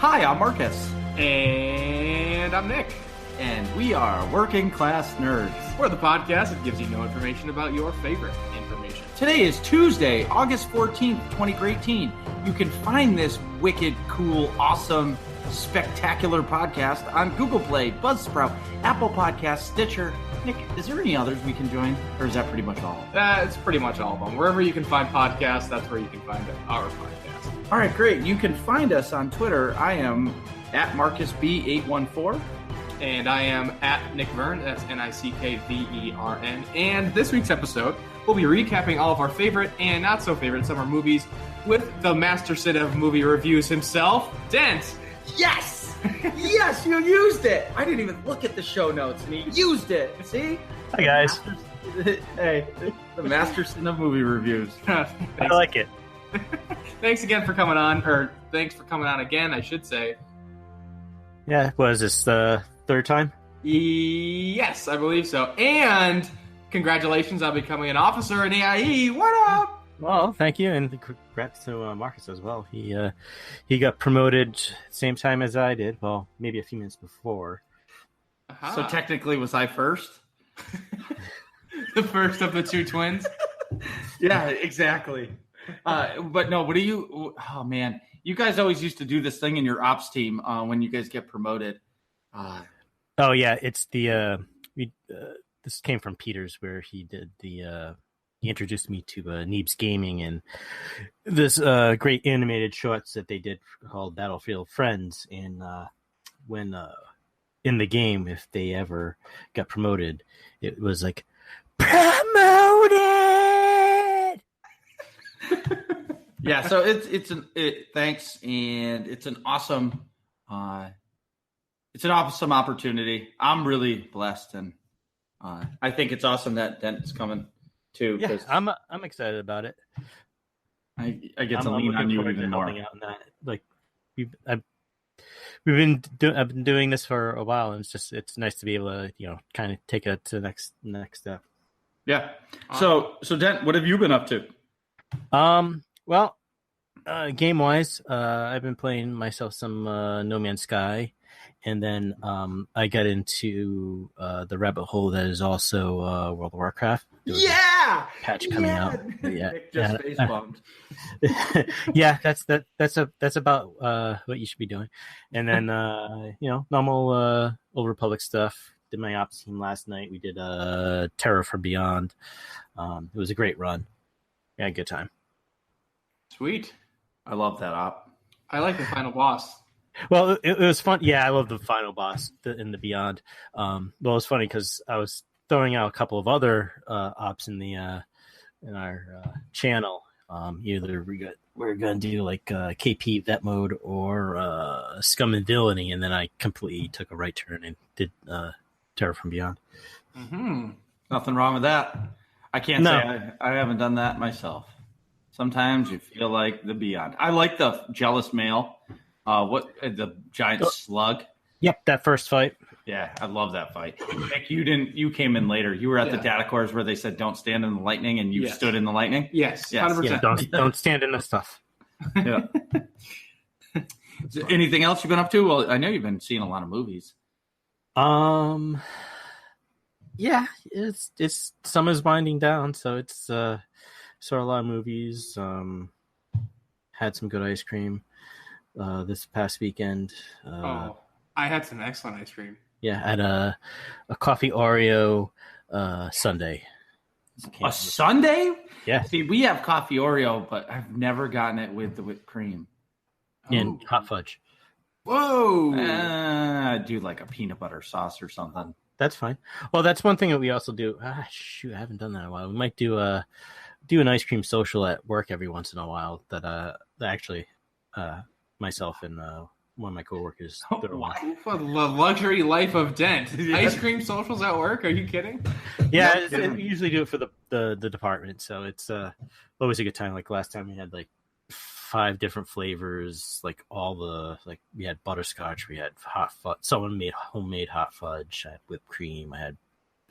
Hi, I'm Marcus. And I'm Nick. And we are Working Class Nerds. We're the podcast that gives you no information about your favorite information. Today is Tuesday, August 14th, 2018. You can find this wicked, cool, awesome, spectacular podcast on Google Play, Buzzsprout, Apple Podcasts, Stitcher. Nick, is there any others we can join, or is that pretty much all? It's pretty much all of them. Wherever you can find podcasts, that's where you can find our podcast. All right, great. You can find us on Twitter. I am at MarcusB814. And I am at Nick Vern. That's NickVern. And this week's episode, we'll be recapping all of our favorite and not so favorite summer movies with the masterson of movie reviews himself, Dent. Yes! Yes, you used it! I didn't even look at the show notes, and he used it. See? Hi, guys. Hey, the masterson of movie reviews. I like it. Thanks again for coming on, or thanks for coming on again, I should say. Yeah, was this the third time? Yes, I believe so. And congratulations on becoming an officer in AIE. What up? Well, thank you, and congrats to Marcus as well. He got promoted same time as I did. Well, maybe a few minutes before. Uh-huh. So technically, was I first? The first of the two twins? Yeah, exactly. But no, what do you... Oh, man. You guys always used to do this thing in your ops team when you guys get promoted. Oh, yeah. It's the... this came from Peter's, where he did the... he introduced me to Neebs Gaming and this great animated shorts that they did called Battlefield Friends. And when in the game, if they ever got promoted, it was like, promoted! Yeah, so thanks, and it's an awesome opportunity. I'm really blessed, and I think it's awesome that Dent is coming too. Yeah, I'm excited about it. I get to lean on you even more. Out in that. Like I've been doing this for a while, and it's nice to be able to kind of take it to the next step. Yeah. So Dent, what have you been up to? Well, game-wise, I've been playing myself some No Man's Sky, and then I got into the rabbit hole that is also World of Warcraft. Yeah! Patch coming out. Yeah, Nick just face bumped. Yeah, that's about what you should be doing. And then normal Old Republic stuff. Did my ops team last night. We did Terror from Beyond. It was a great run. Yeah, good time. Sweet. I love that op. I like the final boss. Well, it was fun. Yeah, I love the final boss in the Beyond. Well, it was funny because I was throwing out a couple of other ops in our channel. Either we're gonna do like KP Vet Mode or Scum and Villainy, and then I completely took a right turn and did Terror from Beyond. Mm-hmm. Nothing wrong with that. I can't say I haven't done that myself. Sometimes you feel like the Beyond. I like the jealous male. The giant slug? Yep, that first fight. Yeah, I love that fight. Nick, you came in later. You were at the data cores where they said don't stand in the lightning, and you stood in the lightning? Yes. 100%. Yeah, don't stand in the stuff. Yeah. Anything else you've been up to? Well, I know you've been seeing a lot of movies. Yeah, it's summer's winding down, so it's saw a lot of movies. Had some good ice cream this past weekend. I had some excellent ice cream. Yeah, I had a coffee Oreo sundae. A sundae? Yeah. See, we have coffee Oreo, but I've never gotten it with the whipped cream. And hot fudge. Whoa! I do like a peanut butter sauce or something. That's fine. Well, that's one thing that we also do. I haven't done that in a while. We might do an ice cream social at work every once in a while. That actually myself and one of my coworkers. For the luxury life of Dent. Ice cream socials at work? Are you kidding? Yeah, we usually do it for the department, so it's always a good time. Like last time we had like 5 different flavors, like we had butterscotch, we had hot fudge. Someone made homemade hot fudge. I had whipped cream. I had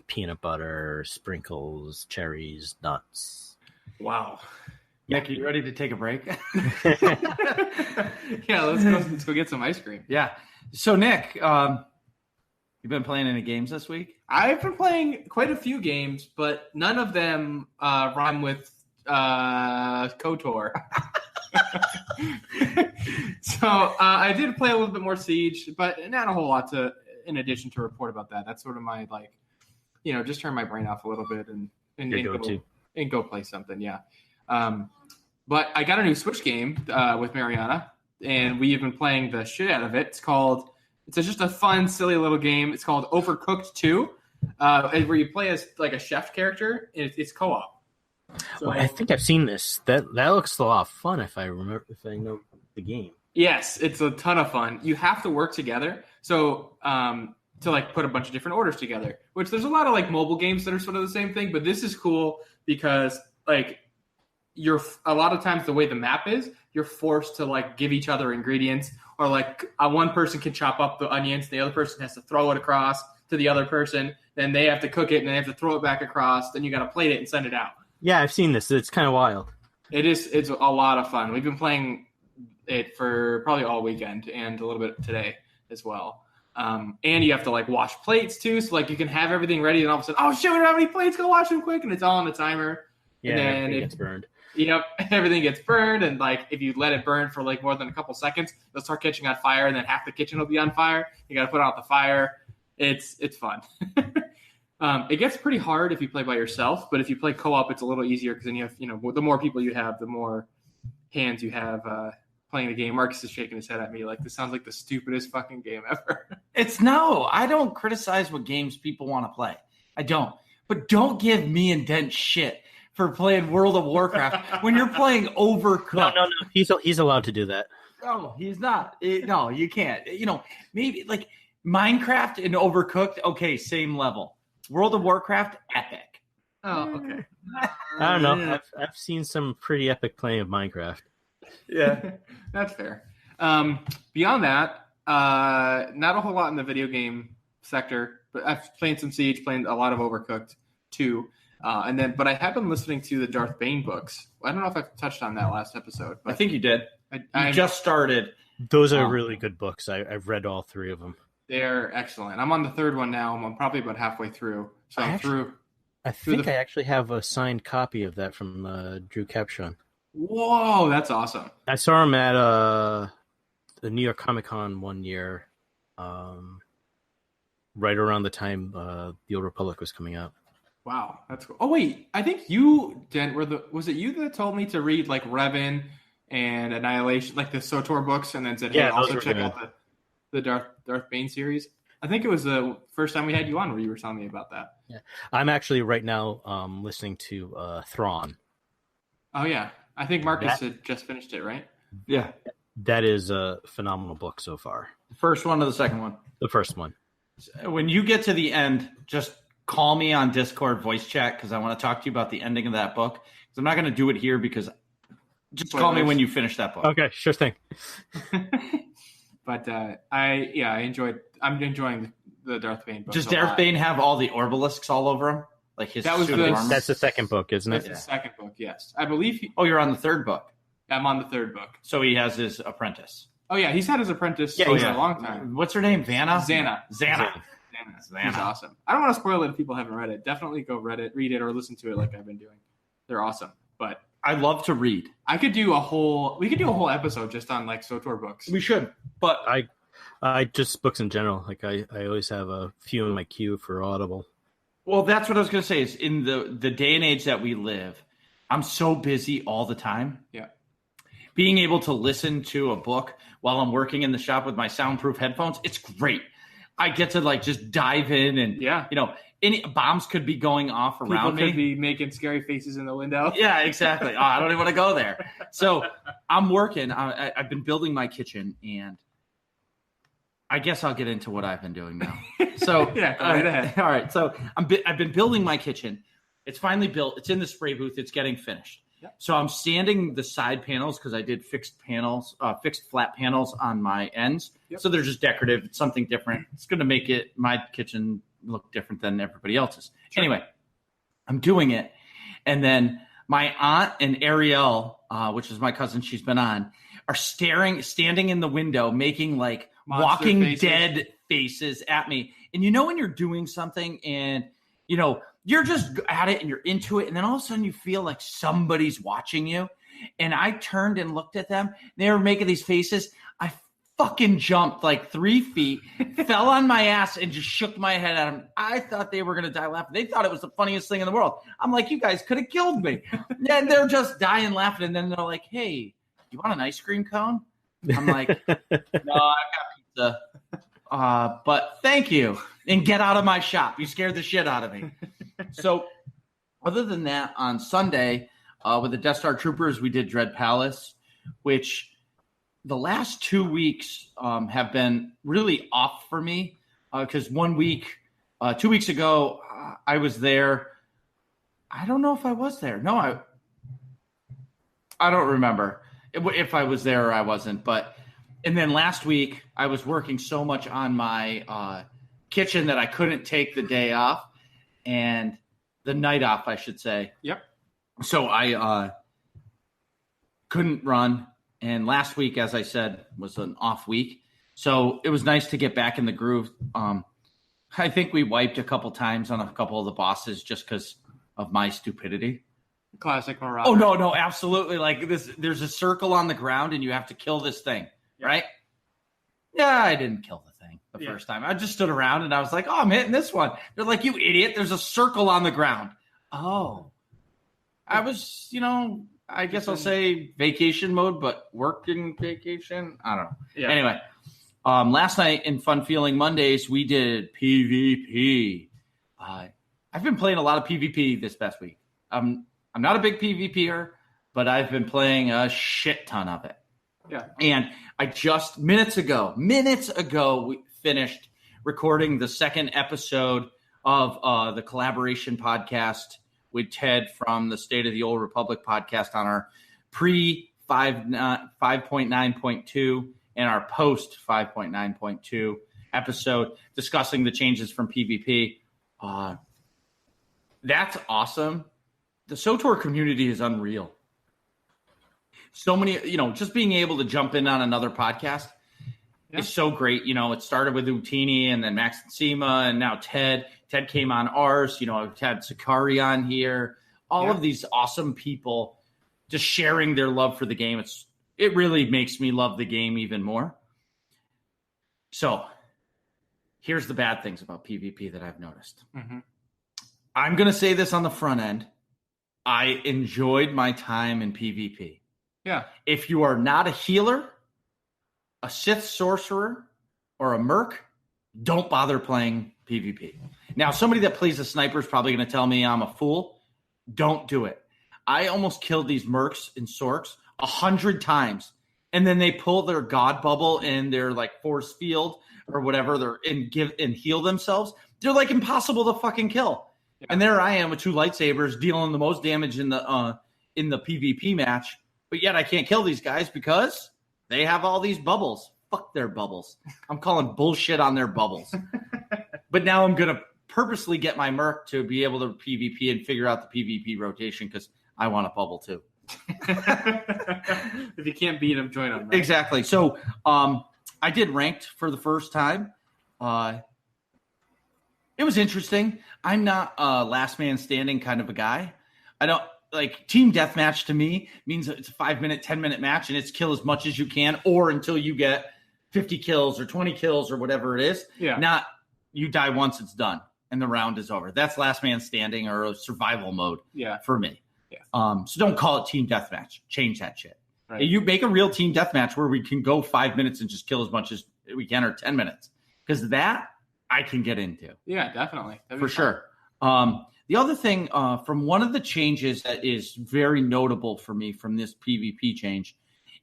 peanut butter, sprinkles, cherries, nuts. Wow. Nick, are you ready to take a break? Yeah, let's go get some ice cream. Yeah. So, Nick, you've been playing any games this week? I've been playing quite a few games, but none of them rhyme with KOTOR. So I did play a little bit more Siege, but not a whole lot in addition to report about that. That's sort of my just turn my brain off a little bit and go play something. Yeah. But I got a new Switch game with Mariana, and we've been playing the shit out of it. It's just a fun, silly little game. It's called Overcooked 2, where you play as like a chef character. And it's co-op. So, well, I think I've seen this. That looks a lot of fun if I know the game. Yes, it's a ton of fun. You have to work together. So to like put a bunch of different orders together, which there's a lot of like mobile games that are sort of the same thing, but this is cool because like a lot of times the way the map is, you're forced to like give each other ingredients, or like one person can chop up the onions, the other person has to throw it across to the other person, then they have to cook it and they have to throw it back across, then you got to plate it and send it out. Yeah, I've seen this. It's kind of wild. It's a lot of fun. We've been playing it for probably all weekend and a little bit today as well. And you have to like wash plates too, so like you can have everything ready and all of a sudden, oh shit, we don't have any plates, go wash them quick, and it's all on the timer. Yeah, and then everything gets burned. Yep, everything gets burned, and like if you let it burn for like more than a couple seconds, it'll start catching on fire, and then half the kitchen will be on fire. You got to put out the fire. It's fun. It gets pretty hard if you play by yourself, but if you play co-op, it's a little easier because then you have, the more people you have, the more hands you have playing the game. Marcus is shaking his head at me like this sounds like the stupidest fucking game ever. I don't criticize what games people want to play. I don't. But don't give me and Dent shit for playing World of Warcraft when you're playing Overcooked. No. He's allowed to do that. No, he's not. No, you can't. Maybe like Minecraft and Overcooked, okay, same level. World of Warcraft, epic. Oh, okay. I don't know. I've seen some pretty epic playing of Minecraft. Yeah, that's fair. Beyond that, not a whole lot in the video game sector, but I've played some Siege, playing a lot of Overcooked 2. But I have been listening to the Darth Bane books. I don't know if I've touched on that last episode. But I think you did. I just started. Those are really good books. I've read all three of them. They're excellent. I'm on the third one now. I'm probably about halfway through. So I actually have a signed copy of that from Drew Capshon. Whoa, that's awesome. I saw him at the New York Comic Con one year, right around the time The Old Republic was coming out. Wow, that's cool. Oh wait, I think you, Dent, was it you that told me to read like Revan and Annihilation, like the SOTOR books, and then said, "Hey, also check out the Darth Bane series"? I think it was the first time we had you on where you were telling me about that. Yeah, I'm actually right now listening to Thrawn. Oh yeah, I think Marcus had just finished it, right? Yeah, that is a phenomenal book so far. The first one or the second one? The first one. When you get to the end, just call me on Discord voice chat because I want to talk to you about the ending of that book. Because I'm not going to do it here because just call me when you finish that book. Okay, sure thing. But I'm enjoying the Darth Bane book. Does Darth Bane have all the orbalisks all over him? Like his that's the second book, isn't it? That's the second book, yes. I believe you're on the third book. I'm on the third book. So he has his apprentice. Oh yeah, he's had his apprentice for a long time. What's her name? Xana. He's awesome. I don't want to spoil it if people haven't read it. Definitely go read it, or listen to it like I've been doing. They're awesome. But I love to read. We could do a whole episode just on like SOTOR books. We should. But I just books in general. Like I always have a few in my queue for Audible. Well, that's what I was going to say is in the day and age that we live, I'm so busy all the time. Yeah. Being able to listen to a book while I'm working in the shop with my soundproof headphones, it's great. I get to like just dive in and, any bombs could be going off around me. People could be making scary faces in the window. Yeah, exactly. I don't even want to go there. So I'm working. I've been building my kitchen, and I guess I'll get into what I've been doing now. So yeah, go right ahead. All right. So I've been building my kitchen. It's finally built. It's in the spray booth. It's getting finished. Yep. So I'm sanding the side panels because I did fixed flat panels on my ends. Yep. So they're just decorative. It's something different. It's going to make my kitchen look different than everybody else's. Sure. Anyway, I'm doing it. And then my aunt and Ariel which is my cousin, she's been on, are standing in the window, making like Monster Walking faces. Dead faces at me. And when you're doing something and, you're just at it and you're into it. And then all of a sudden you feel like somebody's watching you. And I turned and looked at them. They were making these faces. I fucking jumped like 3 feet, fell on my ass, and just shook my head at them. I thought they were going to die laughing. They thought it was the funniest thing in the world. I'm like, you guys could have killed me. And they're just dying laughing. And then they're like, hey, you want an ice cream cone? I'm like, no, I've got pizza. But thank you. And get out of my shop. You scared the shit out of me. So other than that, on Sunday, with the Death Star Troopers, we did Dread Palace, which the last 2 weeks have been really off for me because 1 week, 2 weeks ago, I was there. I don't know if I was there. No, I don't remember if I was there or I wasn't. And then last week, I was working so much on my kitchen that I couldn't take the day off and the night off, I should say. Yep. So I couldn't run. And last week, as I said, was an off week. So it was nice to get back in the groove. I think we wiped a couple times on a couple of the bosses just because of my stupidity. Classic Marauder. Oh, no, absolutely. Like there's a circle on the ground and you have to kill this thing, right? Yeah, I didn't kill the thing the first time. I just stood around and I was like, oh, I'm hitting this one. They're like, you idiot. There's a circle on the ground. Oh. I was, I guess I'll say vacation mode, but working vacation. I don't know. Yeah. Anyway, last night in Fun Feeling Mondays, we did PvP. I've been playing a lot of PvP this past week. I'm not a big PvPer, but I've been playing a shit ton of it. Yeah. And I just minutes ago, we finished recording the second episode of the collaboration podcast with Ted from the State of the Old Republic podcast on our pre 5.9.2 and our post 5.9.2 episode discussing the changes from PvP. That's awesome. The SOTOR community is unreal. So many, just being able to jump in on another podcast is so great. It started with Utini and then Max and Sema and now Ted. Ted came on ours. I've had Sakari on here. All of these awesome people just sharing their love for the game. It really makes me love the game even more. So here's the bad things about PvP that I've noticed. Mm-hmm. I'm going to say this on the front end. I enjoyed my time in PvP. Yeah. If you are not a healer, a Sith sorcerer, or a merc, don't bother playing PvP. Now, somebody that plays a sniper is probably going to tell me I'm a fool. Don't do it. I almost killed these mercs and sorks 100 times, and then they pull their god bubble and their like force field or whatever and heal themselves. They're like impossible to fucking kill. Yeah. And there I am with 2 lightsabers dealing the most damage in the PvP match, but yet I can't kill these guys because they have all these bubbles. Fuck their bubbles. I'm calling bullshit on their bubbles. But now I'm going to purposely get my merc to be able to PvP and figure out the PvP rotation because I want a bubble too. If you can't beat them, join them. Right? Exactly. So I did ranked for the first time. It was interesting. I'm not a last man standing kind of a guy. I don't like team deathmatch to me means it's a 5-minute, 10-minute match and it's kill as much as you can or until you get 50 kills or 20 kills or whatever it is. Yeah. Not you die once, it's done and the round is over. That's last man standing or a survival mode for me. Yeah. So don't call it team deathmatch. Change that shit. Right. You make a real team deathmatch where we can go 5 minutes and just kill as much as we can or 10 minutes because that I can get into. Yeah, definitely. For sure. The other thing from one of the changes that is very notable for me from this PvP change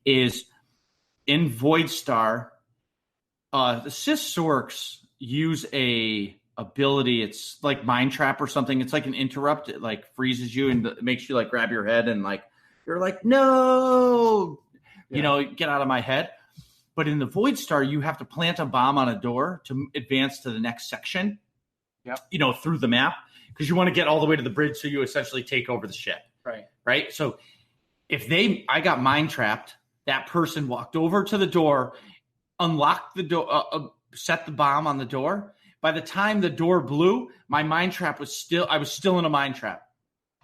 is in Void Star, the Sith Sorks use a ability. It's like Mind Trap or something. It's like an interrupt. It like freezes you and it makes you like grab your head and like you're like, no, get out of my head. But in the Void Star, you have to plant a bomb on a door to advance to the next section, through the map, because you want to get all the way to the bridge so you essentially take over the ship. Right. Right? So I got mind trapped, that person walked over to the door, unlocked the door, set the bomb on the door. By the time the door blew, my mind trap I was still in a mind trap.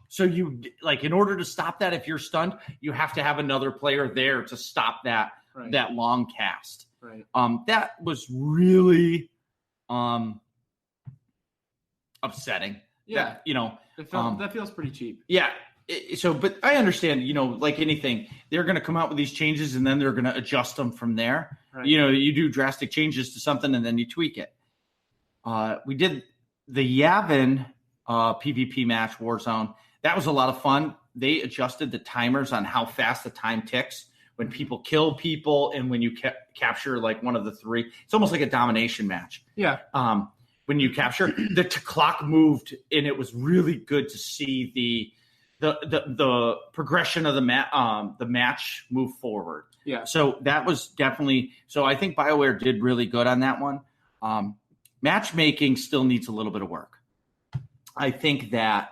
So in order to stop that, if you're stunned, you have to have another player there to stop that long cast. Right. That was really upsetting. Yeah. That, that feels pretty cheap. Yeah. But I understand, like anything, they're going to come out with these changes and then they're going to adjust them from there. Right. You do drastic changes to something and then you tweak it. We did the Yavin PvP match, Warzone. That was a lot of fun. They adjusted the timers on how fast the time ticks when people kill people and when you capture like one of the three. It's almost like a domination match. Yeah. When you capture, the clock moved, and it was really good to see the progression of the match move forward. Yeah. So that was definitely. So I think BioWare did really good on that one. Matchmaking still needs a little bit of work. I think that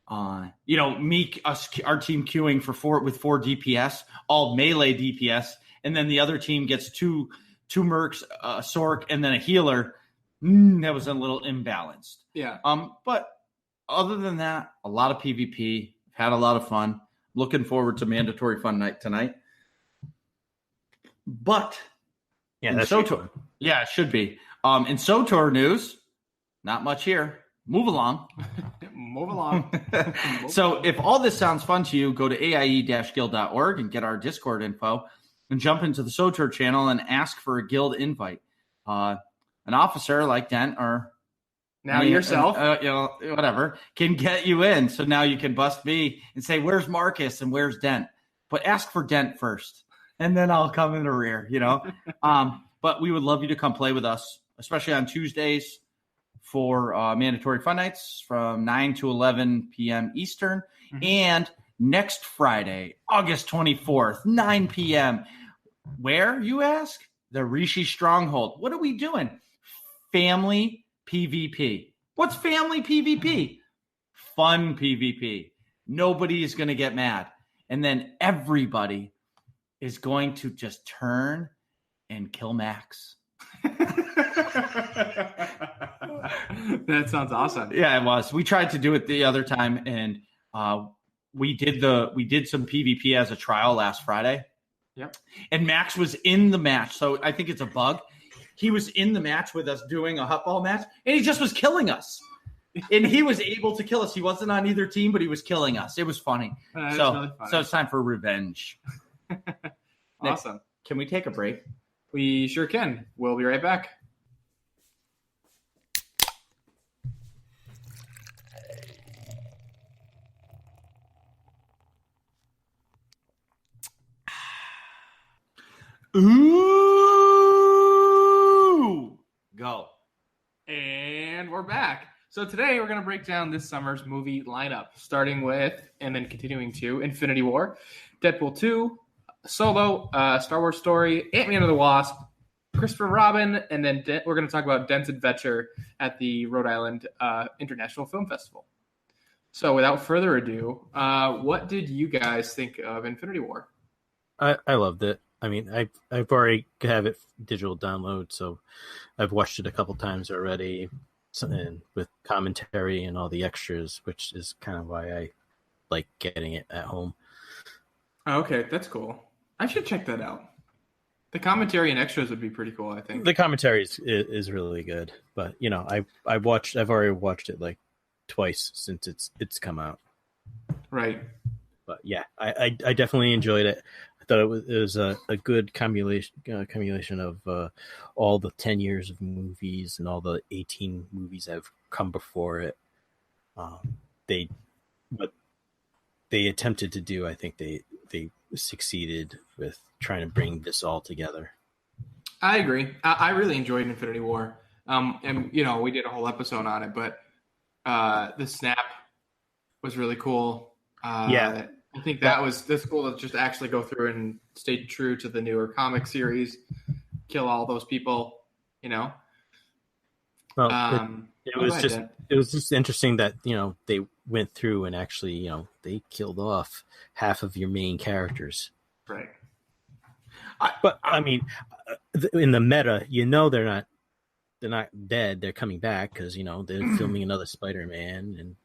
our team queuing with 4 DPS, all melee DPS, and then the other team gets two mercs, a Sork, and then a healer. That was a little imbalanced. Yeah. But other than that, a lot of PvP. Had a lot of fun. Looking forward to mandatory fun night tonight. But yeah, that's SOTOR. Yeah, it should be. In SOTOR news, not much here. Move along. Move along. So if all this sounds fun to you, go to aie-guild.org and get our Discord info and jump into the SOTOR channel and ask for a guild invite. An officer like Dent or yourself, whatever, can get you in. So now you can bust me and say, where's Marcus and where's Dent? But ask for Dent first, and then I'll come in the rear, But we would love you to come play with us, especially on Tuesdays for mandatory fun nights from 9 to 11 p.m. Eastern. Mm-hmm. And next Friday, August 24th, 9 p.m. Where, you ask? The Rishi Stronghold. What are we doing? Family PvP. What's family PvP? Fun PvP. Nobody is going to get mad. And then everybody is going to just turn and kill Max. That sounds awesome. Yeah, it was. We tried to do it the other time, and we did some PvP as a trial last Friday. Yep. And Max was in the match, so I think it's a bug. He was in the match with us doing a hutball match, and he just was killing us. And he was able to kill us. He wasn't on either team, but he was killing us. It was funny. Really funny. So it's time for revenge. Awesome. Nick, can we take a break? We sure can. We'll be right back. Ooh! Go. And we're back. So today we're going to break down this summer's movie lineup, starting with, and then continuing to, Infinity War, Deadpool 2, Solo, Star Wars Story, Ant-Man and the Wasp, Christopher Robin, and then we're going to talk about Dent's adventure at the Rhode Island International Film Festival. So without further ado, what did you guys think of Infinity War? I loved it. I mean, I've already have it digital download, so I've watched it a couple times already, and with commentary and all the extras, which is kind of why I like getting it at home. Okay, that's cool. I should check that out. The commentary and extras would be pretty cool, I think. The commentary is really good, but I've already watched it like twice since it's come out. Right. But yeah, I definitely enjoyed it. I thought it was a good cumulation of all the 10 years of movies and all the 18 movies that have come before it. What they attempted to do, I think they succeeded with trying to bring this all together. I agree. I really enjoyed Infinity War. And we did a whole episode on it, but the snap was really cool. Yeah. I think that's cool to just actually go through and stay true to the newer comic series, kill all those people, Well, Go ahead, Dan. it was just interesting that they went through and actually they killed off half of your main characters. Right. But I mean, in the meta, they're not dead. They're coming back because they're filming another Spider-Man, and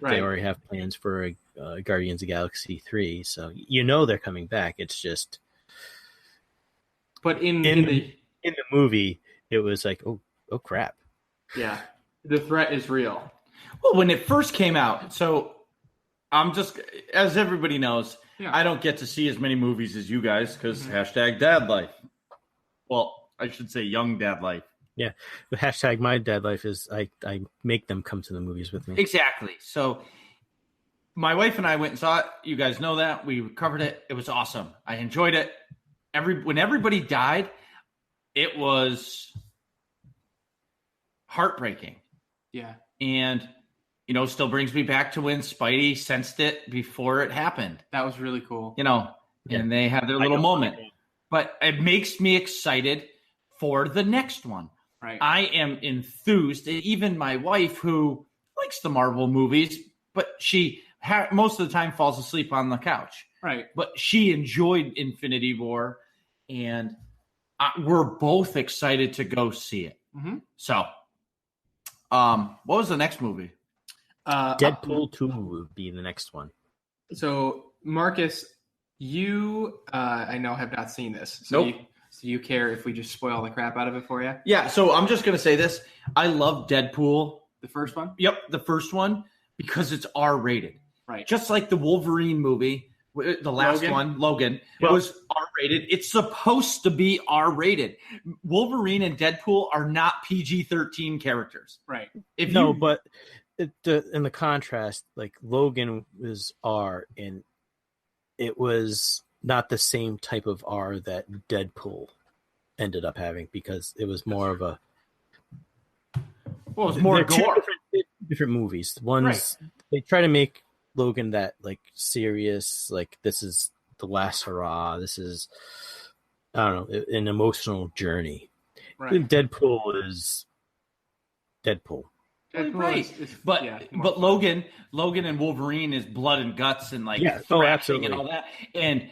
they already have plans for a Guardians of the Galaxy 3. So they're coming back. It's just, but in the movie, it was like, oh crap. Yeah, the threat is real. Well, when it first came out, so I'm just, as everybody knows, I don't get to see as many movies as you guys because hashtag dad life. Well, I should say young dad life. Yeah, the hashtag my dad life is I make them come to the movies with me. Exactly. So my wife and I went and saw it. You guys know that. We covered it. It was awesome. I enjoyed it. When everybody died, it was heartbreaking. Yeah. And, still brings me back to when Spidey sensed it before it happened. That was really cool. And they had their little moment. But it makes me excited for the next one. Right. I am enthused. Even my wife, who likes the Marvel movies, but she most of the time falls asleep on the couch. Right. But she enjoyed Infinity War, and we're both excited to go see it. Mm-hmm. So, what was the next movie? Deadpool 2 would be the next one. So, Marcus, you, I know, have not seen this. So nope. Do you care if we just spoil the crap out of it for you? Yeah, so I'm just going to say this. I love Deadpool. The first one? Yep, the first one, because it's R-rated. Right. Just like the Wolverine movie, the last one, Logan, was R-rated. It's supposed to be R-rated. Wolverine and Deadpool are not PG-13 characters. Right. But in the contrast, like Logan was R, and it was not the same type of R that Deadpool ended up having because it was more of a. Well, it was more gore. Different movies. One's they try to make Logan that like serious, like this is the last hurrah. This is, I don't know, an emotional journey. Right. Deadpool is Deadpool. Right. But Logan and Wolverine is blood and guts and thrashing and all that. And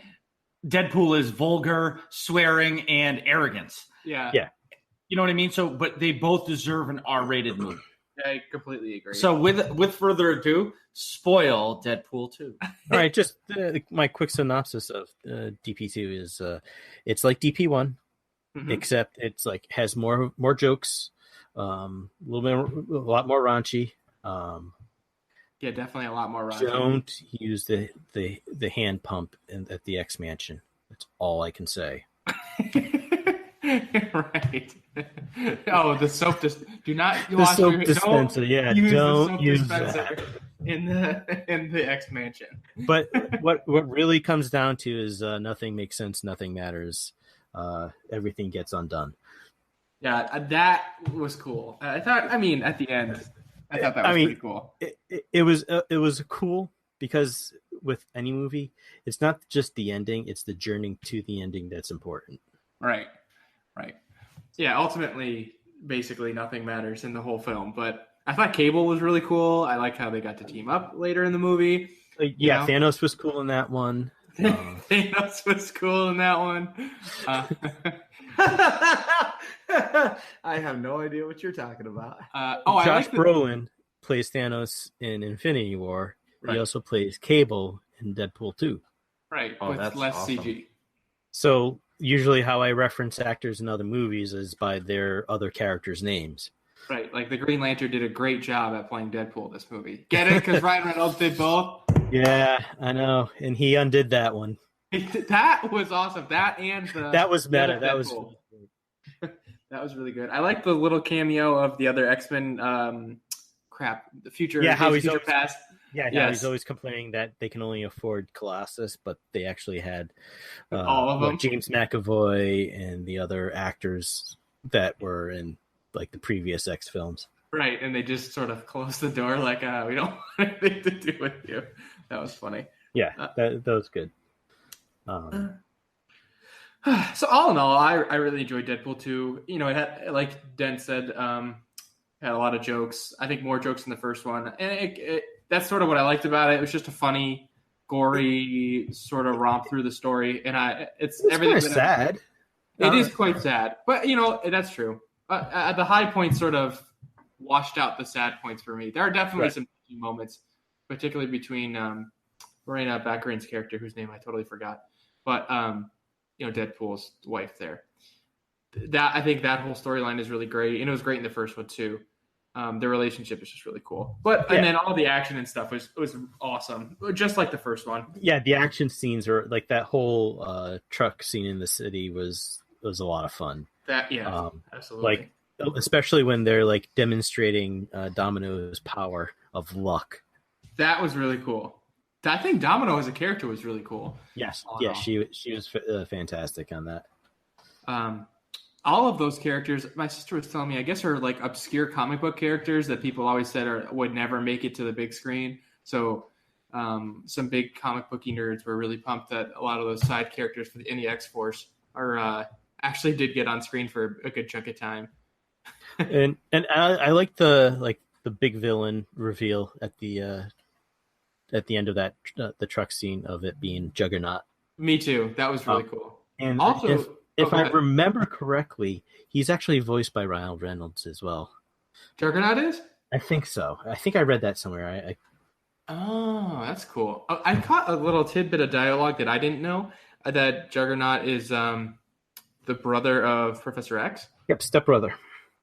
Deadpool is vulgar, swearing, and arrogance. Yeah. Yeah. You know what I mean? So, but they both deserve an R-rated movie. I completely agree. So, with further ado, spoil Deadpool 2. All right, just my quick synopsis of DP2 is it's like DP1, except it's like has more jokes, a lot more raunchy. Yeah, definitely a lot more raunchy. Don't use the hand pump at the X Mansion. That's all I can say. Right. Oh, the soap do not the soap dispenser. Don't use that in the X Mansion. But what really comes down to is nothing makes sense, nothing matters. Everything gets undone. Yeah, that was cool. I thought. I mean, at the end, I thought that was pretty cool. It was cool because with any movie, it's not just the ending; it's the journey to the ending that's important. Right. Yeah, ultimately, basically nothing matters in the whole film. But I thought Cable was really cool. I like how they got to team up later in the movie. Thanos was cool in that one. Thanos was cool in that one. I have no idea what you're talking about. Josh Brolin plays Thanos in Infinity War. Right. He also plays Cable in Deadpool 2. Right, with less awesome. CG. So usually how I reference actors in other movies is by their other characters' names. Right, like the Green Lantern did a great job at playing Deadpool this movie. Get it? Because Ryan Reynolds did both? Yeah, I know. And he undid that one. That was awesome. That was meta. That was that was really good. I like the little cameo of the other X-Men the future. Yeah, how he's future always, past. Yeah, yes. He's always complaining that they can only afford Colossus, but they actually had all of them. James McAvoy and the other actors that were in like the previous X films. Right, and they just sort of closed the door like, we don't want anything to do with you. That was funny. Yeah, that was good. So all in all, I really enjoyed Deadpool 2. You know, it had, like Dent said, Had a lot of jokes. I think more jokes than the first one. And that's sort of what I liked about it. It was just a funny, gory sort of romp through the story. And it's everything. Kind of sad. It is quite sad. But, that's true. The high points sort of washed out the sad points for me. There are definitely some moments, particularly between Morena Baccarin's character, whose name I totally forgot. But, Deadpool's wife there. I think that whole storyline is really great. And it was great in the first one, too. The relationship is just really cool. And then all the action and stuff was awesome, just like the first one. Yeah, the action scenes are like that whole truck scene in the city was a lot of fun. Absolutely. Like, especially when they're like demonstrating Domino's power of luck. That was really cool. I think Domino as a character was really cool. Yes, she was fantastic on that. All of those characters, my sister was telling me, I guess are like obscure comic book characters that people always said would never make it to the big screen. So some big comic booky nerds were really pumped that a lot of those side characters for the X Force actually did get on screen for a good chunk of time. and I like the big villain reveal at the end of that the truck scene of it being Juggernaut. Me too. That was really cool. And also, if I remember correctly, he's actually voiced by Ryan Reynolds as well. Juggernaut is? I think so. I think I read that somewhere. Oh, that's cool. I caught a little tidbit of dialogue that I didn't know, that Juggernaut is the brother of Professor X. Yep, stepbrother.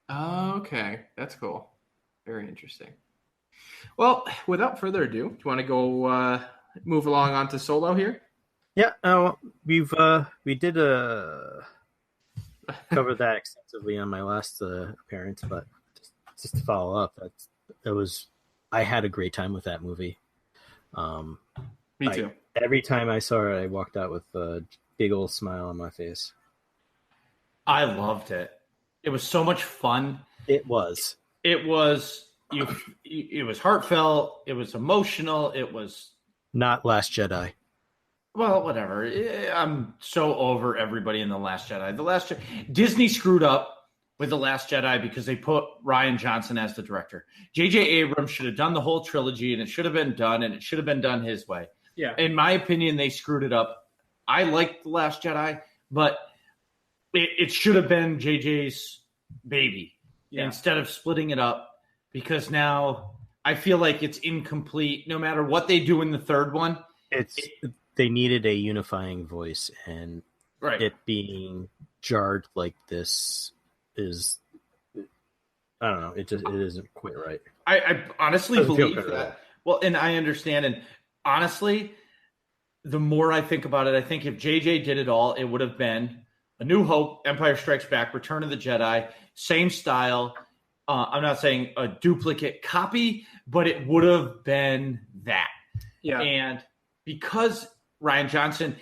Oh, okay. That's cool. Very interesting. Well, without further ado, do you want to go move along on to Solo here? Yeah, we did cover that extensively on my last appearance, but just to follow up, I had a great time with that movie. Me too. Every time I saw it, I walked out with a big old smile on my face. I loved it. It was so much fun. It was. It was heartfelt. It was emotional. It was not Last Jedi. Well, whatever. I'm so over everybody in The Last Jedi. Disney screwed up with The Last Jedi because they put Rian Johnson as the director. J.J. Abrams should have done the whole trilogy, and it should have been done, and it should have been done his way. Yeah. In my opinion, they screwed it up. I liked The Last Jedi, but it should have been J.J.'s baby instead of splitting it up, because now I feel like it's incomplete no matter what they do in the third one. They needed a unifying voice, and it being jarred like this is, I don't know, it isn't quite right. I honestly believe that. Right. Well, and I understand, and honestly, the more I think about it, I think if JJ did it all, it would have been A New Hope, Empire Strikes Back, Return of the Jedi, same style. I'm not saying a duplicate copy, but it would have been that. Yeah. And because Rian Johnson,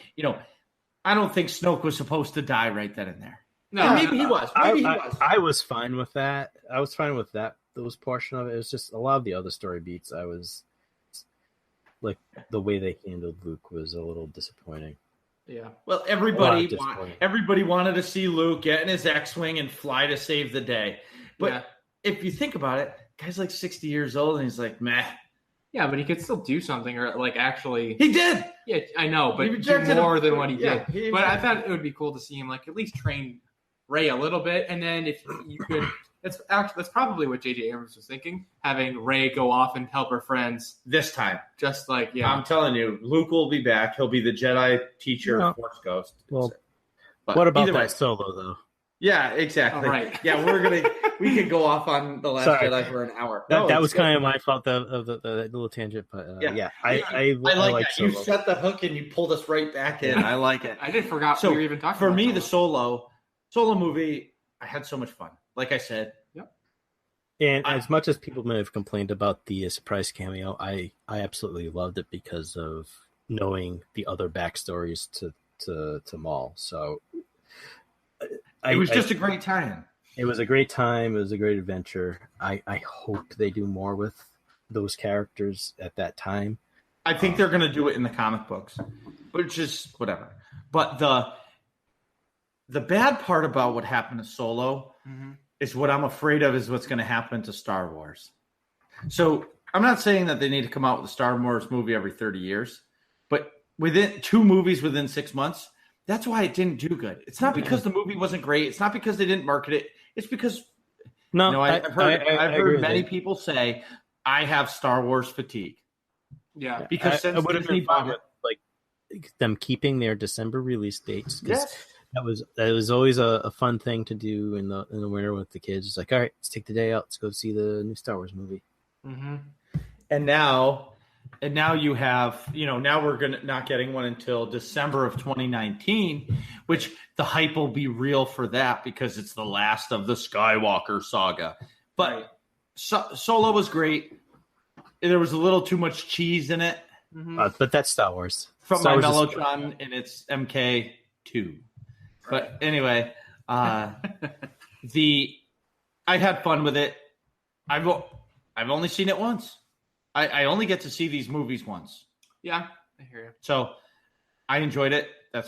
I don't think Snoke was supposed to die right then and there. No, maybe he was. I was fine with that. I was fine with that. Those portion of it. It was just a lot of the other story beats. I was like, the way they handled Luke was a little disappointing. Yeah. Well, everybody wanted to see Luke get in his X-wing and fly to save the day. But if you think about it, guy's like 60 years old and he's like, meh. Yeah, but he could still do something, or like actually. He did. Yeah, I know, but do more than what he did. But I thought it would be cool to see him like at least train Rey a little bit, and then if you could, that's probably what J.J. Abrams was thinking, having Rey go off and help her friends this time. Just like I'm telling you, Luke will be back. He'll be the Jedi teacher, Force Ghost. Well, what about that Solo though? Yeah, exactly. Oh, right. Yeah, we could go off on The Last Jedi for an hour. That was kind of my fault of the little tangent, but I like that. You set the hook and you pulled us right back in. I like it. I did forgot we were even talking for about me, Solo. The Solo movie, I had so much fun. Like I said. Yep. And as much as people may have complained about the surprise cameo, I absolutely loved it because of knowing the other backstories to Maul. So it was just a great time. It was a great time. It was a great adventure. I hope they do more with those characters at that time. I think they're going to do it in the comic books, which is whatever. But the bad part about what happened to Solo is what I'm afraid of is what's going to happen to Star Wars. So I'm not saying that they need to come out with a Star Wars movie every 30 years, but within 2 movies within 6 months, that's why it didn't do good. It's not because the movie wasn't great. It's not because they didn't market it. It's because I've heard many people say I have Star Wars fatigue. Yeah, because I would have been fine with like them keeping their December release dates. Yes. That was always a fun thing to do in the winter with the kids. It's like, all right, let's take the day out. Let's go see the new Star Wars movie. Mm-hmm. And now you have, now we're not getting one until December of 2019, which the hype will be real for that because it's the last of the Skywalker saga. But Solo was great. There was a little too much cheese in it. Mm-hmm. But that's Star Wars. From Star my Wars Mellotron and its MK2. But anyway, I had fun with it. I've only seen it once. I only get to see these movies once. Yeah, I hear you. So I enjoyed it. I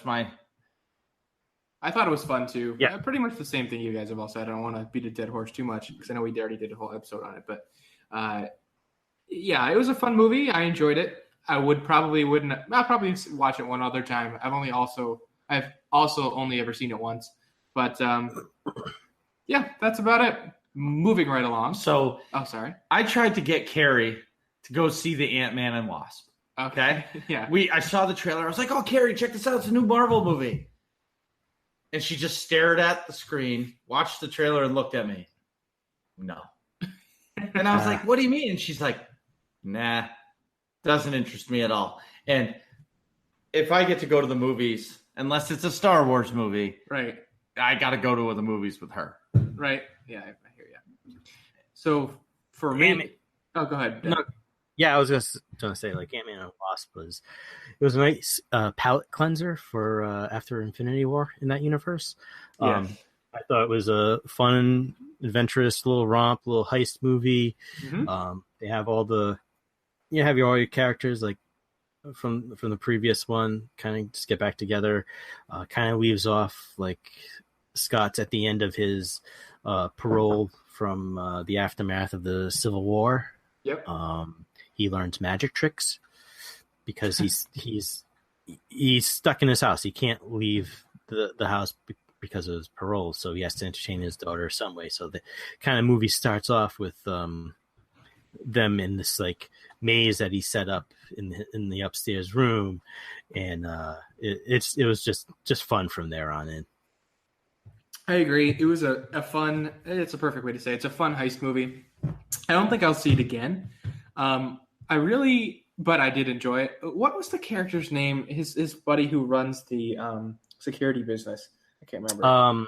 thought it was fun too. Yeah. Pretty much the same thing you guys have all said. I don't want to beat a dead horse too much because I know we already did a whole episode on it. But yeah, it was a fun movie. I enjoyed it. I'll probably watch it one other time. I've also only ever seen it once. But yeah, that's about it. Moving right along. So, sorry. I tried to get Carrie to go see the Ant-Man and Wasp. Okay? Yeah. I saw the trailer. I was like, "Oh, Carrie, check this out. It's a new Marvel movie." And she just stared at the screen, watched the trailer, and looked at me. No. And I was like, "What do you mean?" And she's like, "Nah, doesn't interest me at all." And if I get to go to the movies, unless it's a Star Wars movie, right, I got to go to the movies with her. Right. Yeah, I hear you. So for me, go ahead. No, yeah, I was gonna say like Ant-Man and Wasp was a nice palate cleanser for after Infinity War in that universe. Yeah. I thought it was a fun, adventurous little romp, little heist movie. Mm-hmm. They have all your characters like from the previous one kind of just get back together. Kind of leaves off like Scott's at the end of his parole from the aftermath of the Civil War. Yep. He learns magic tricks because he's stuck in his house. He can't leave the house because of his parole, so he has to entertain his daughter some way. So the kind of movie starts off with them in this like maze that he set up in the upstairs room, and it was just fun from there on in. I agree. It was a fun. It's a perfect way to say it. It's a fun heist movie. I don't think I'll see it again. But I did enjoy it. What was the character's name? His buddy who runs the security business. I can't remember.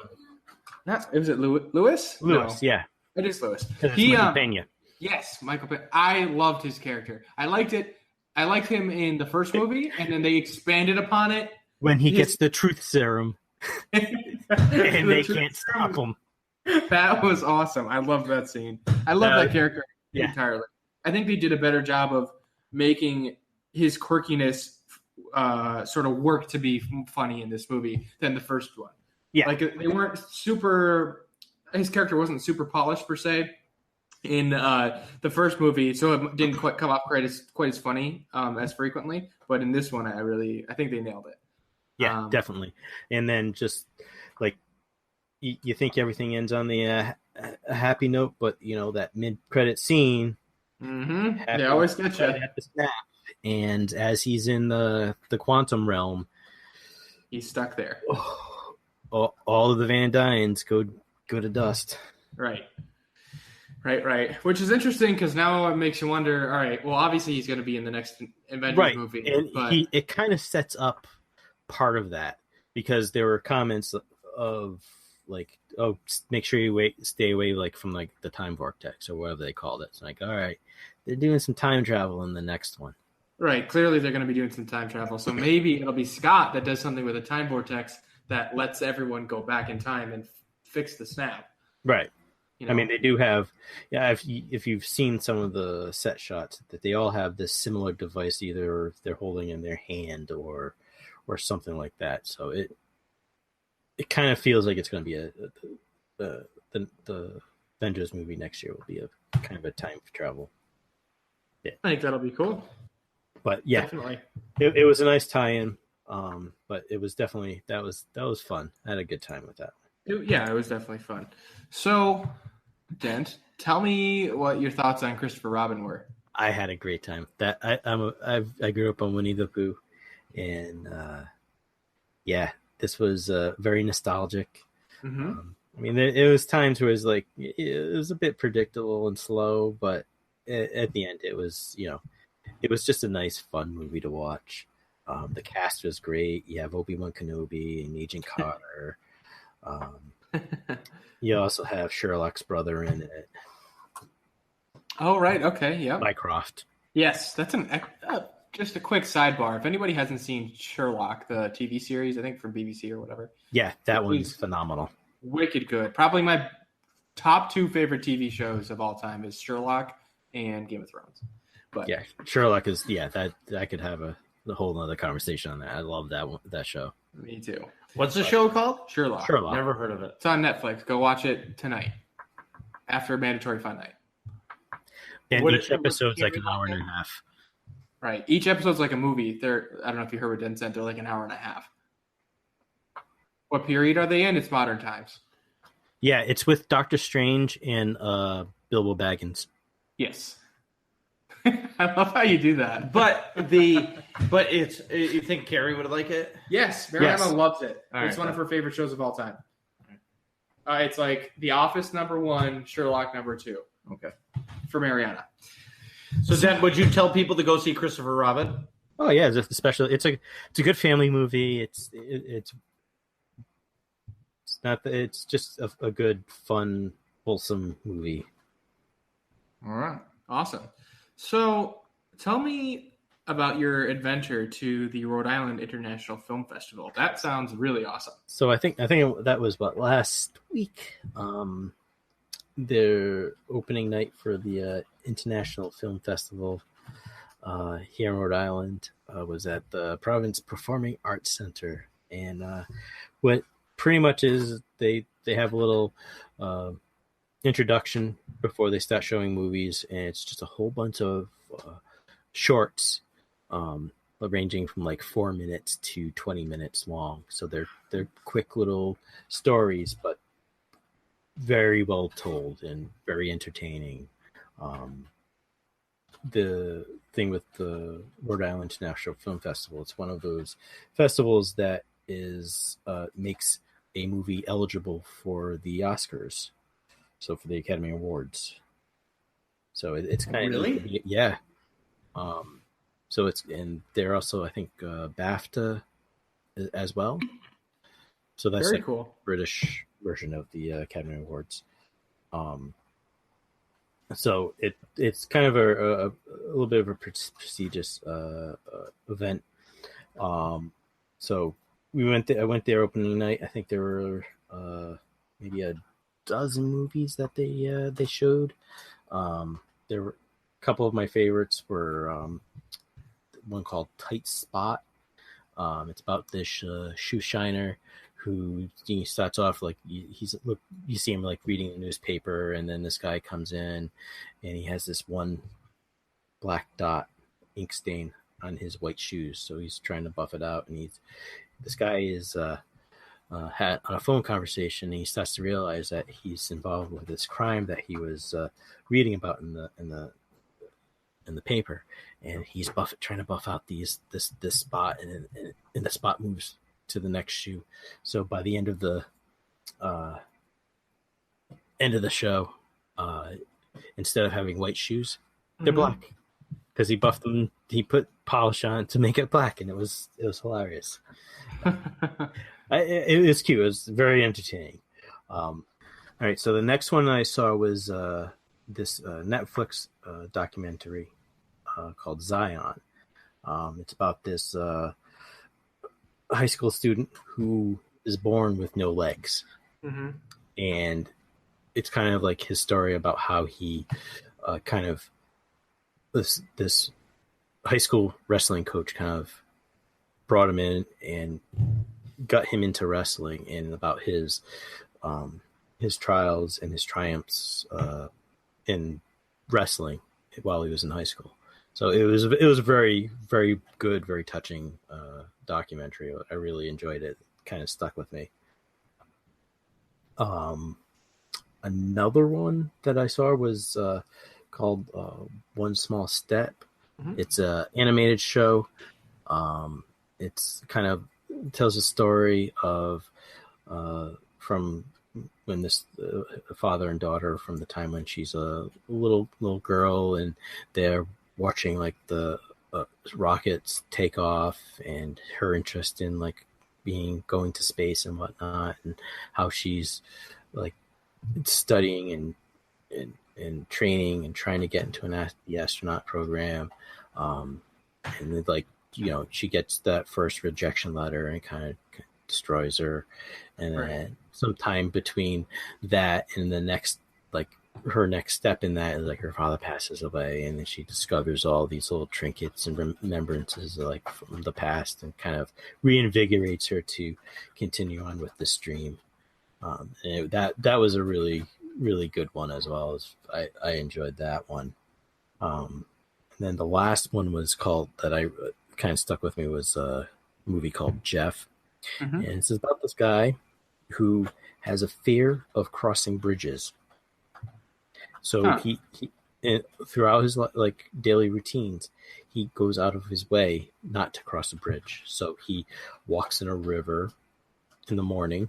Was it Lewis? Lewis, No. Yeah. It is Lewis. He Michael Pena. Yes, Michael Pena. I loved his character. I liked it. I liked him in the first movie, and then they expanded upon it. When he gets the truth serum. And they can't stop him. That was awesome. I loved that scene. I love that character entirely. I think they did a better job of making his quirkiness sort of work to be funny in this movie than the first one. Yeah. Like they weren't super – his character wasn't super polished per se in the first movie, so it didn't quite come up quite as funny as frequently. But in this one, I think they nailed it. Yeah, definitely. And then just like you think everything ends on the a happy note, but that mid-credit scene. Mm-hmm. They always get you at the snap. And as he's in the quantum realm, he's stuck there. All of the Van Dynes go to dust. Right. Which is interesting because now it makes you wonder. All right, well, obviously he's going to be in the next Avengers movie, and it kind of sets up part of that because there were comments of like, oh, make sure you stay away like from like the time vortex or whatever they called it. It's like, all right, they're doing some time travel in the next one. Right. Clearly they're going to be doing some time travel. So maybe it'll be Scott that does something with a time vortex that lets everyone go back in time and fix the snap. Right. I mean, they do have, if you've seen some of the set shots, that they all have this similar device, either they're holding in their hand or something like that. So it kind of feels like it's going to be the Avengers movie next year will be a kind of a time for travel. Yeah, I think that'll be cool. But yeah, Definitely. it was a nice tie-in. But it was definitely that was fun. I had a good time with that. It was definitely fun. So, Dent, tell me what your thoughts on Christopher Robin were. I had a great time. That I grew up on Winnie the Pooh, and yeah, this was very nostalgic. Mm-hmm. I mean, it was times where it was like it was a bit predictable and slow, but at the end, it was it was just a nice, fun movie to watch. The cast was great. You have Obi-Wan Kenobi and Agent Carter. You also have Sherlock's brother in it. Oh, right. Okay. Yeah. Mycroft. Yes, that's just a quick sidebar. If anybody hasn't seen Sherlock, the TV series, I think from BBC or whatever. Yeah, that one's phenomenal. Wicked good. Probably my top 2 favorite TV shows of all time is Sherlock and Game of Thrones. But yeah, Sherlock is that I could have a whole nother conversation on that. I love that show. Me too. What's the show called? Sherlock. Never heard of it. It's on Netflix. Go watch it tonight after mandatory fun night. And each episode's like an hour and a half. Right. Each episode's like a movie. I don't know if you heard what Dent said. They're like an hour and a half. What period are they in? It's modern times. Yeah, it's with Doctor Strange and Bilbo Baggins. Yes. I love how you do that. But it's you think Carrie would like it? Yes, Mariana loves it. All It's right, one of her favorite shows of all time. It's like The Office #1, Sherlock #2. Okay. For Mariana. So then, would you tell people to go see Christopher Robin? Oh yeah, especially it's a good family movie. It's just a good, fun, wholesome movie. All right. Awesome. So tell me about your adventure to the Rhode Island International Film Festival. That sounds really awesome. So I think that was last week. The opening night for the International Film Festival here in Rhode Island was at the Province Performing Arts Center, and what pretty much is they have a little introduction before they start showing movies, and it's just a whole bunch of shorts, ranging from like 4 minutes to 20 minutes long. So they're quick little stories, but very well told and very entertaining. The thing with the Rhode Island International Film Festival, it's one of those festivals that is makes a movie eligible for the Oscars, so for the Academy Awards. So it's kind of really, yeah. So and they're also, I think, BAFTA as well. So that's very like cool. British version of the Academy Awards. So it's kind of a little bit of a prestigious event. So I went there opening night. I think there were maybe a dozen movies that they showed. There were a couple of my favorites were one called Tight Spot. It's about this shoe shiner who he starts off like you see him like reading the newspaper, and then this guy comes in and he has this one black dot ink stain on his white shoes, so he's trying to buff it out, and this guy is had on a phone conversation, and he starts to realize that he's involved with this crime that he was reading about in the paper, and he's trying to buff out this spot, and the spot moves to the next shoe. So by the end of the show, instead of having white shoes, they're black, because he buffed them. He put polish on to make it black, and it was hilarious. It was cute. It was very entertaining. All right, so the next one I saw was this Netflix documentary called Zion. It's about this high school student who is born with no legs, and it's kind of like his story about how he kind of this high school wrestling coach kind of brought him in and got him into wrestling, and about his his trials and his triumphs in wrestling while he was in high school. So it was a very, very good, very touching documentary. I really enjoyed it. Kind of stuck with me. Another one that I saw was called One Small Step. Mm-hmm. It's an animated show. It's kind of tells a story of from when this father and daughter, from the time when she's a little girl, and they're watching like the rockets take off, and her interest in like going to space and whatnot, and how she's like studying and training and trying to get into the astronaut program, and then, like, she gets that first rejection letter and it kind of destroys her, and then sometime between that and the next, like her next step in that is like her father passes away, and then she discovers all these little trinkets and remembrances like from the past, and kind of reinvigorates her to continue on with this dream. And that was a really, really good one as well. As I enjoyed that one. And then the last one was called, that I kind of stuck with me, was a movie called Jeff. Mm-hmm. And it's about this guy who has a fear of crossing bridges. So he throughout his like daily routines, he goes out of his way not to cross a bridge. So he walks in a river in the morning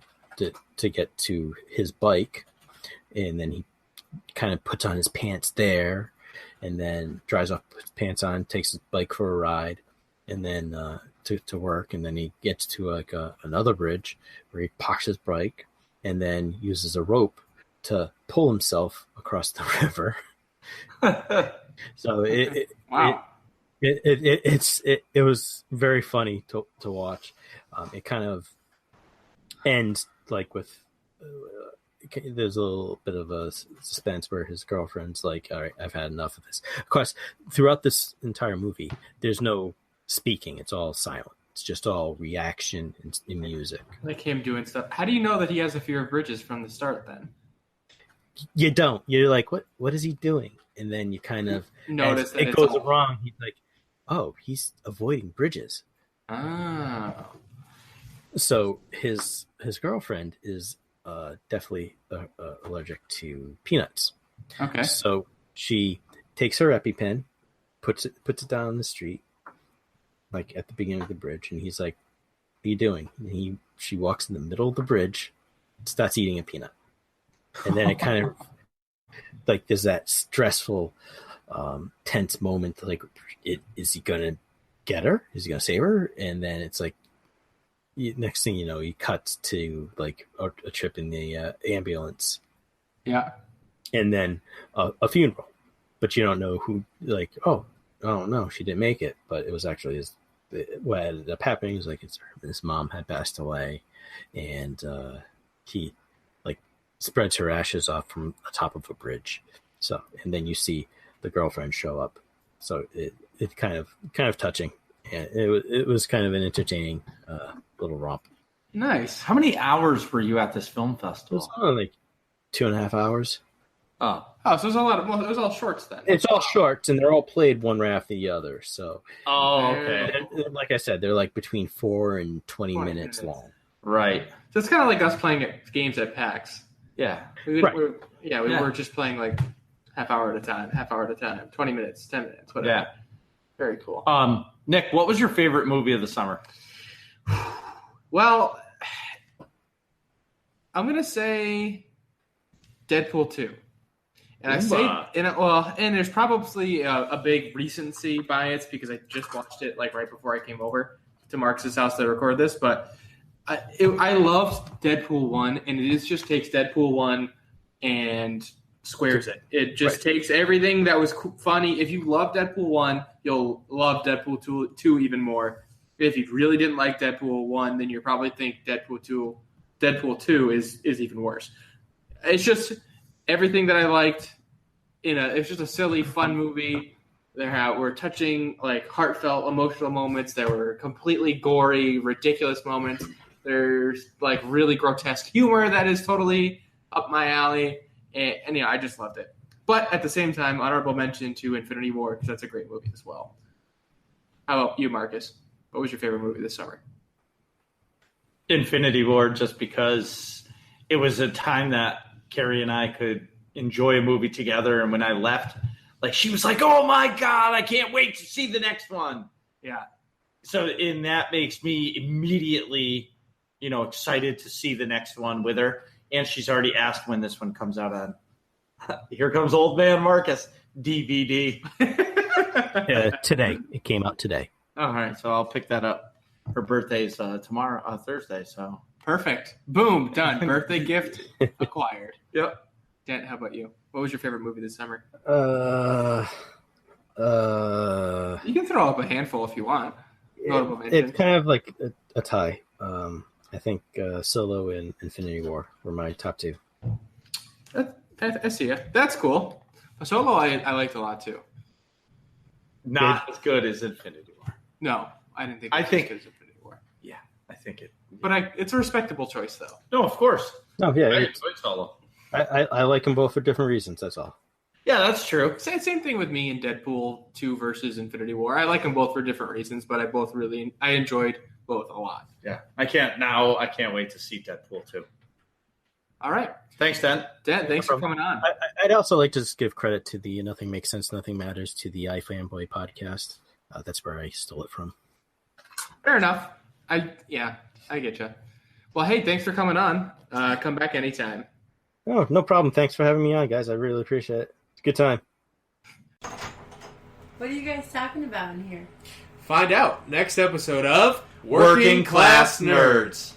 to get to his bike, and then he kind of puts on his pants there, and then dries off, puts pants on, takes his bike for a ride, and then to work, and then he gets to like another bridge where he parks his bike, and then uses a rope to pull himself across the river. So it was very funny to watch. It kind of ends like with there's a little bit of a suspense where his girlfriend's like, all right, I've had enough of this. Of course, throughout this entire movie, there's no speaking. It's all silent. It's just all reaction and music. Like him doing stuff. How do you know that he has a fear of bridges from the start then? You don't. You're like, what is he doing? And then you kind of notice that it goes wrong. He's like, oh, he's avoiding bridges. Ah. So his girlfriend is definitely allergic to peanuts. Okay. So she takes her EpiPen, puts it down on the street, like at the beginning of the bridge, and he's like, "What are you doing?" And she walks in the middle of the bridge, starts eating a peanut, and then it kind of like there's that stressful, tense moment. Like, is he gonna get her? Is he gonna save her? And then it's like, next thing you know, he cuts to like a trip in the ambulance. Yeah. And then a funeral, but you don't know who. Like, oh no, she didn't make it, but it was actually what ended up happening is like his mom had passed away, and he like spreads her ashes off from the top of a bridge. So, and then you see the girlfriend show up. So it kind of touching, and it was kind of an entertaining little romp. Nice. How many hours were you at this film festival? It was only like 2.5 hours. Oh, so there's a lot of. Well, it was all shorts then. It's all shorts, and they're all played one right after the other. So, okay. And like I said, they're like between 4 and 20 minutes long. Right. So it's kind of like us playing games at PAX. Yeah. We were just playing like half hour at a time, 20 minutes, 10 minutes, whatever. Yeah. Very cool. Nick, what was your favorite movie of the summer? Well, I'm gonna say Deadpool 2. And I say, and there's probably a big recency bias because I just watched it like right before I came over to Marcus's house to record this. But I loved Deadpool 1, and it just takes Deadpool 1 and squares it. It just takes everything that was funny. If you love Deadpool 1, you'll love Deadpool 2 even more. If you really didn't like Deadpool 1, then you probably think Deadpool 2 is even worse. It's just everything that I liked. It's just a silly, fun movie. There were touching, like heartfelt, emotional moments. There were completely gory, ridiculous moments. There's like really grotesque humor that is totally up my alley, and I just loved it. But at the same time, honorable mention to Infinity War, because that's a great movie as well. How about you, Marcus? What was your favorite movie this summer? Infinity War, just because it was a time that Carrie and I could enjoy a movie together. And when I left, she was like, oh my God, I can't wait to see the next one. Yeah. So, and that makes me immediately, excited to see the next one with her. And she's already asked when this one comes out on Here Comes Old Man Marcus DVD. Today. It came out today. All right. So I'll pick that up. Her birthday's tomorrow, Thursday. So perfect. Boom. Done. Birthday gift acquired. Yep. Dent, how about you? What was your favorite movie this summer? You can throw up a handful if you want. It's kind of like a tie. I think Solo and Infinity War were my top two. I see it. That's cool. Solo I liked a lot too. Not as good as Infinity War. No, I didn't think it was as good as Infinity War. Yeah, I think it. But it's a respectable choice, though. No, of course. No, yeah. I enjoyed Solo. I like them both for different reasons, that's all. Yeah, that's true. Same thing with me in Deadpool 2 versus Infinity War. I like them both for different reasons, but I enjoyed both a lot. Yeah. I can't wait to see Deadpool 2. All right. Thanks, Dent. Dent, thanks for coming on. I'd also like to just give credit to the Nothing Makes Sense, Nothing Matters, to the iFanboy podcast. That's where I stole it from. Fair enough. I get you. Well, hey, thanks for coming on. Come back anytime. Oh, no problem. Thanks for having me on, guys. I really appreciate it. It's a good time. What are you guys talking about in here? Find out next episode of Working Class Nerds.